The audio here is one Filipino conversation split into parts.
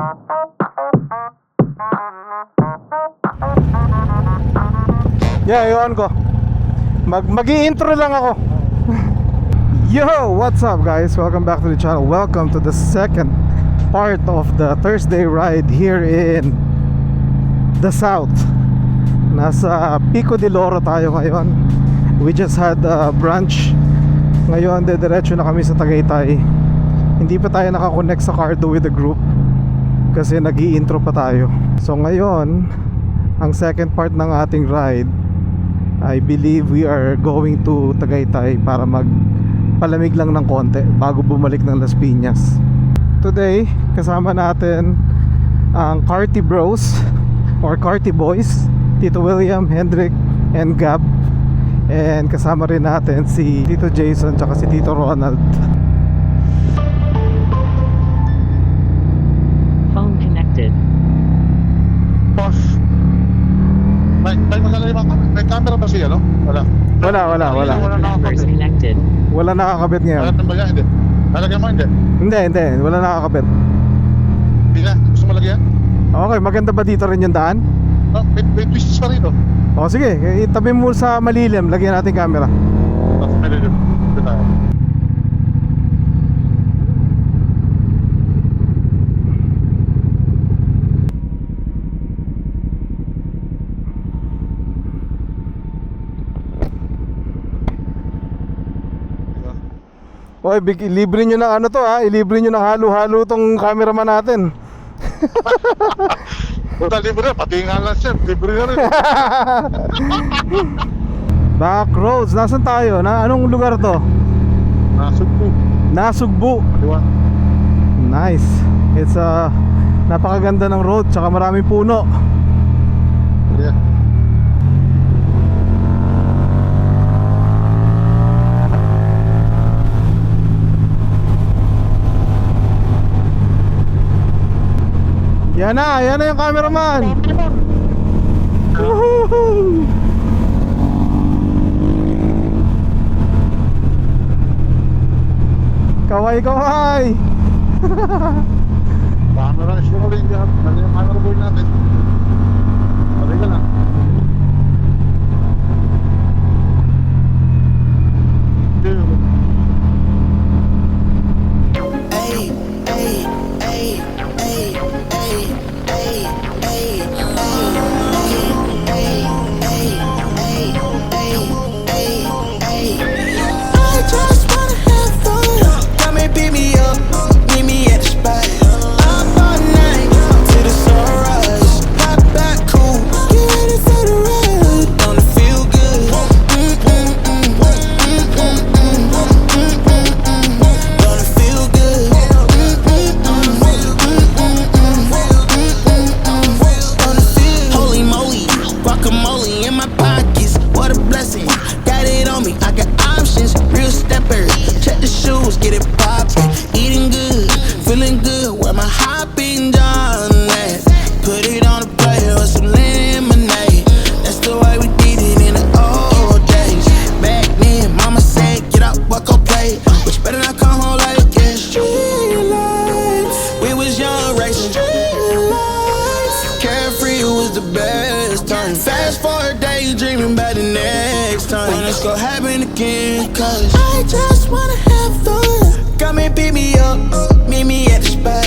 Yeah, yun ko. Mag-i-intro lang ako. Yo, what's up guys? Welcome back to the channel. Welcome to the second part of the Thursday ride here in the South. Nasa Pico de Loro tayo ngayon. We just had a brunch. Ngayon, dediretso na kami sa Tagaytay. Hindi pa tayo nakakonect sa Cardo with the group kasi nag-i-intro pa tayo. So ngayon, ang second part ng ating ride, I believe we are going to Tagaytay para magpalamig lang ng konti bago bumalik ng Las Piñas. Today, kasama natin ang Carty Bros or Carty Boys, Tito William, Hendrik, and Gab. And kasama rin natin si Tito Jason tsaka si Tito Ronald. Phone connected. Boss. May camera ba siya, no? Wala. Wala. Members connected. Wala nakakabit ngayon. Wala nang bagay, hindi. Lalagyan mo, hindi. Hindi. Wala nakakabit. Hindi na. Gusto mo lagyan? Okay, maganda ba dito rin yung daan? Oh, may twists pa rito. O sige, itabi mo sa malilim. Lagyan natin camera. Tapos may lilip. Dito tayo. Oy, libre nyo ng ano to ha. Ilibre nyo ng halo-halo tong cameraman natin. Puta, libre na. Pati nga lang, chef. Libre na rin. Back roads, nasan tayo? Anong lugar to? Nasugpo. Nasugbu. Diba? Nice. It's napakaganda ng road, tsaka maraming puno. Yeah. Yan na yung cameraman. Woohoo! Kaway. Camera, sure rin dyan. Mali yung camera board natin. Mali ka na. Fast forward, daydreaming about the next time when it's gonna happen again. Cause I just wanna have fun. Come and pick me up, meet me at the spot.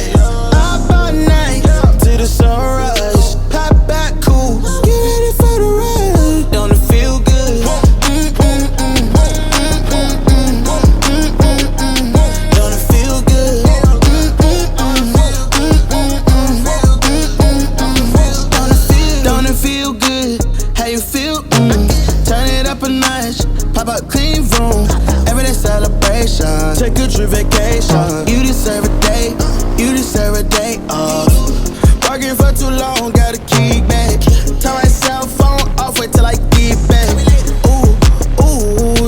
Up all night to the sunrise. Pop back cool, get ready for the ride. Don't it feel good? Don't it feel good? Don't it feel good? How you feel? Turn it up a notch, pop up clean room. Everyday celebration, take a trip vacation. You deserve a day, you deserve a day off. Working for too long, gotta kick back. Turn my cell phone off, wait till I get back. Ooh,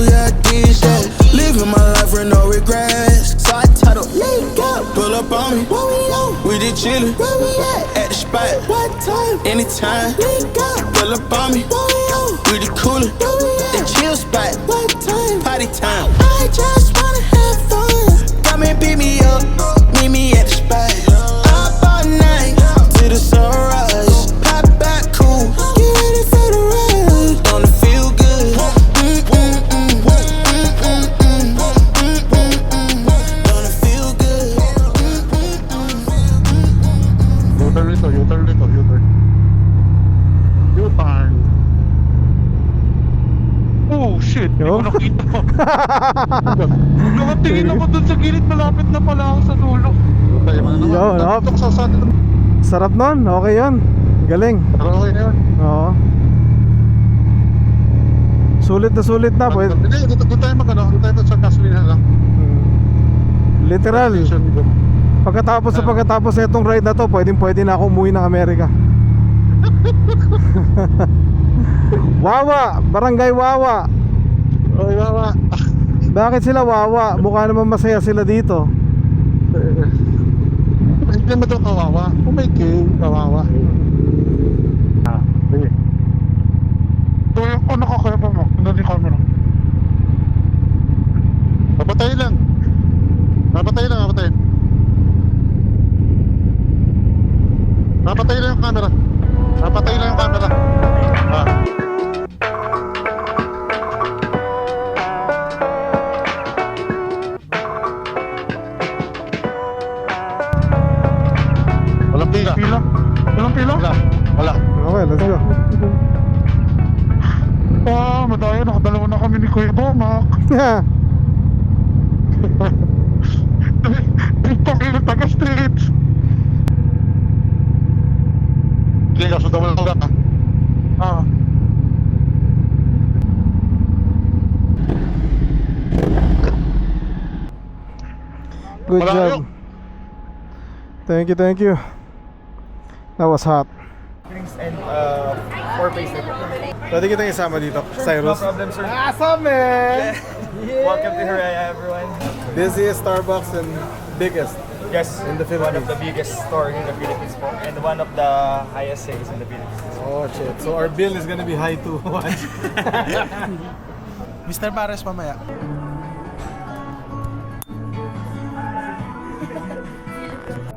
yeah, this shit. Living my life with no regrets. So I title, link up, pull up on me. Where we at? We did chillin', where we at the spot. What time? Anytime, link up, pull up on me. Where we at? We the coolin', the chill spot. What time? Party time. I just wanna have fun. Come and pick me up, meet me at the spot. Up all night. U-turn dito, U-turn dito, U-turn. U-turn. Oh shit, hindi Yo. ko nakita. Nakatingin ako dun sa gilid, malapit na pala ako sa dulo. Tayo mo na naman. Yo, hop. Dito ko sa saan dito. Sarap nun, okay yun. Galing. Pero okay na yun. Oo. Sulit na, pwede. Hindi, dito tayo magano. Dito tayo sa gasolina lang. Literal. Station dito. Pagkatapos itong ride na to, pwede na ako umuwi ng Amerika. Wawa, Barangay Wawa. Okay, mama. Bakit sila wawa? Mukha naman masaya sila dito. Hindi naman ito kawawa. Kung may game, kawawa. Sige. So yung ano ka kaya pa mo? Ano di camera? Papatayin lang. Papatayin lang. Papatayin lang yung camera. Papatayin lang yung camera. Ah. Walang pila. Pila? Walang pila? Wala. Okay, let's go. Ah, madaya, nakadalawa na kami ni Kuya Bomak. Pagkakita taga-street. Hindi ka sundan mo lang ugat, ha? Ah. Good Malayo. job. Thank you. That was hot. Drinks and 4-pace na po. Pwede kitang isama dito, Cyrus. No problem, sir. Awesome, man! Welcome to Hiraya, everyone. Busiest Starbucks and biggest. Yes, In the one Philippines. of the biggest store in the Philippines po, and one of the highest sales in the Philippines. Oh shit. So our bill is gonna be high too. Watch. Mr. Pares mamaya.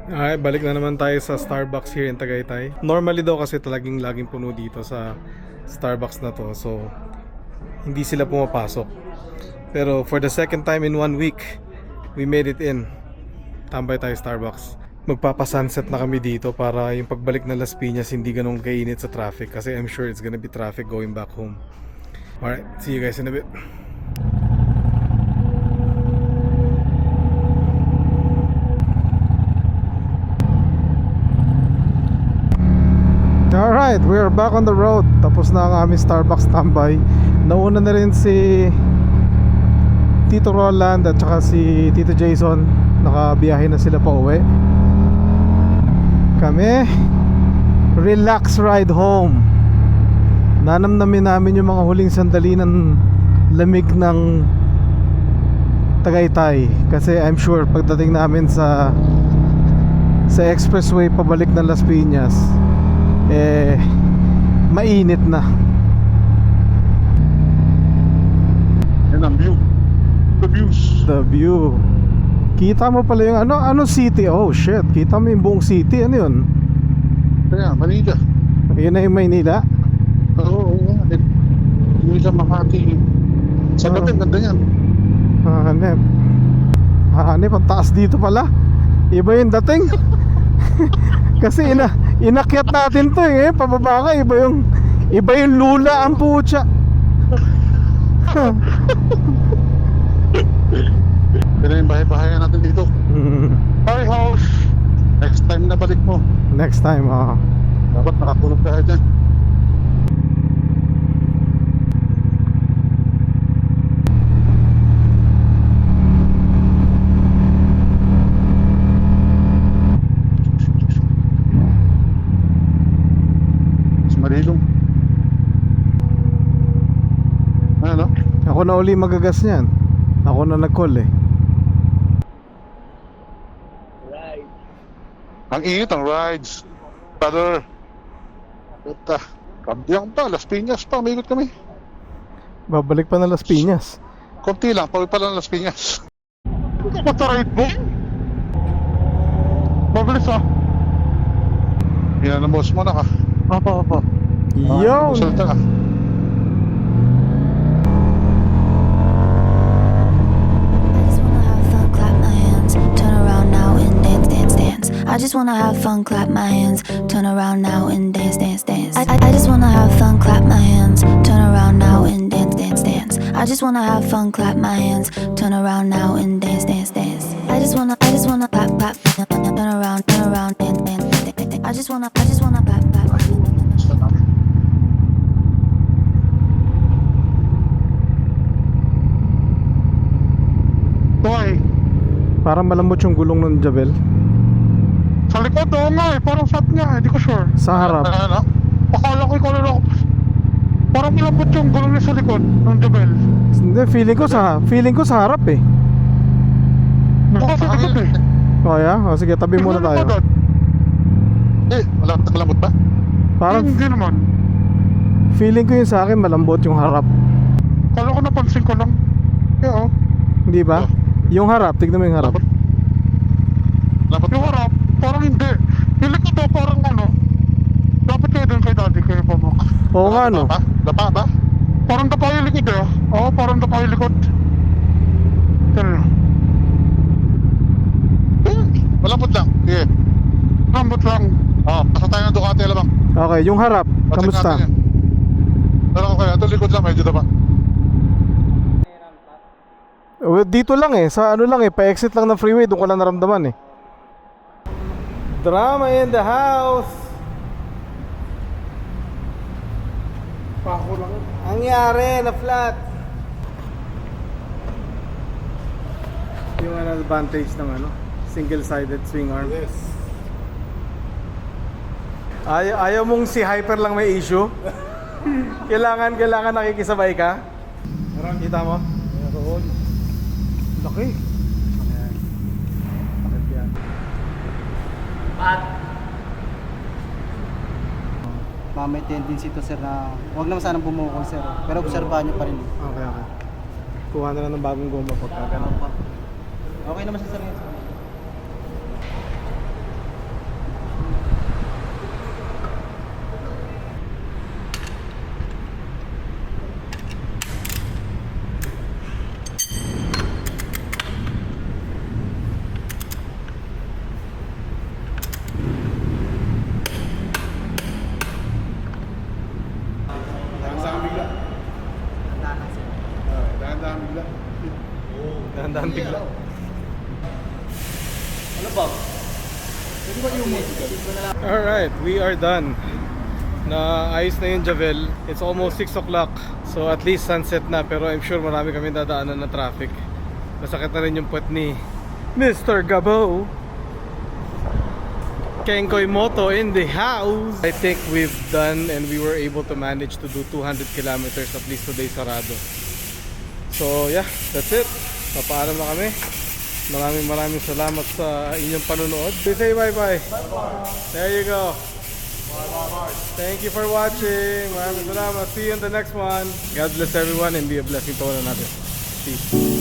Alright, balik na naman tayo sa Starbucks here in Tagaytay. Normally daw kasi laging puno dito sa Starbucks na to. So, hindi sila pumapasok. Pero for the second time in 1 week, we made it in. Tambay tayo Starbucks. Magpapa-sunset na kami dito para yung pagbalik ng Las Piñas hindi ganun kainit sa traffic. Kasi I'm sure it's gonna be traffic going back home. Alright, see you guys in a bit. Alright, we are back on the road. Tapos na ang aming Starbucks tambay. Nauna na rin si Tito Roland at saka si Tito Jason. Nakabiyahe na sila pa uwi. Kami, relax ride home. Nanamnamin namin yung mga huling sandali ng lamig ng Tagaytay. Kasi I'm sure pagdating namin sa expressway pabalik ng Las Piñas, mainit na. Yan ang view. The views. The view. Kita mo pala yung ano city. Oh shit, kita mo yung buong city. Ano yun? Kaya, Manila. Yun na yung Maynila. Oo, yan. Manila, Makati. Sa gabi, ganda yan. Hanep. Hanep, ang taas dito pala. Iba yung dating. Kasi inakyat natin to eh. Pababa ka, iba yung lula ang putya. Pero yung bahay-bahayan natin dito. Hi, house. Next time na balik mo. Next time, Dapat nakatulog tayo dyan. Mas marilong. Ano? Ako na uli magagas niyan. Ako na nag-call eh. Ang init ang rides. Brother. Puta. Kabyang pa. Las Piñas pa. Umigot kami. Babalik pa na Las Piñas. Kunti lang. Pawid pa lang Las Piñas. Motoride mo? Mabilis ah. Yan ang boss mo na ka. Apa. Yo! Salta ka. I just wanna have fun, clap my hands, turn around now and dance, dance, dance. I I just wanna have fun, clap my hands, turn around now and dance, dance, dance. I just wanna have fun, clap my hands, turn around now and dance, dance, dance. I just wanna have fun, clap my hands, turn around now and dance, dance, dance. I just wanna clap, clap, turn around, dance, dance, dance. I just wanna clap, clap. Why? Parang malambot yung gulong ng Javel. Sa likod, oo nga eh. Parang flat nga eh. Di ko sure. Sa harap. Ano? Akala ko ikaw na ako. Parang malambot yung gulong niya sa likod ng Jabel. Hindi, feeling ko sa harap eh. Baka sa likod eh. O yeah? O sige, tabi muna Tingnan mo tayo. agad. Nakalambot ba? Parang Hindi naman. feeling ko yung sa akin malambot yung harap. Kala ko napansin ko lang. Kaya oh. Hindi ba? Yung harap, tignan mo yung harap. Dapat Yung harap, parang hindi. Yung likod daw parang ano. Dapat kayo dun kay daddy, kayo pa mo. Oo nga no. Dapa ba? Parang dapa yung likod eh. Oo, parang dapa yung likod. Tara. Malambot lang. Sige. Lambot lang. Pasa tayo ng Ducati alamang. Okay, yung harap, kamusta? Pero okay, ito likod lang, medyo dapa. Well, dito lang eh, sa ano lang eh, pa-exit lang ng freeway, doon ko lang naramdaman eh. Drama in the house. Pako lang. Angyari na flat. Yung advantage ng ano, single-sided swing arm. Yes. Ayaw mong si Hyper lang may issue. kailangan nakikisabay ka. Kita mo? Meron. Laki. Bakit yan? May tendency to sir na huwag naman sanang bumukol sir, pero obserbahan nyo pa rin. Okay. Kuha na lang ng bagong goma pagka ganun. Okay naman siya sir yun. Dahan-dahan bigla. Alright, we are done. Na ayos na yung Javel. It's almost 6 o'clock. So at least sunset na. Pero I'm sure marami kami dadaanan na traffic. Masakit na rin yung puwet ni Mr. Gabo. Kenkoy Moto in the house. I think we've done and we were able to manage to do 200 kilometers at least today sarado. So yeah, that's it. Papaalam na kami. Maraming salamat sa inyong panunood. Say bye-bye. There you go. Thank you for watching. Maraming salamat. See you in the next one. God bless everyone and be a blessing to one another. Peace.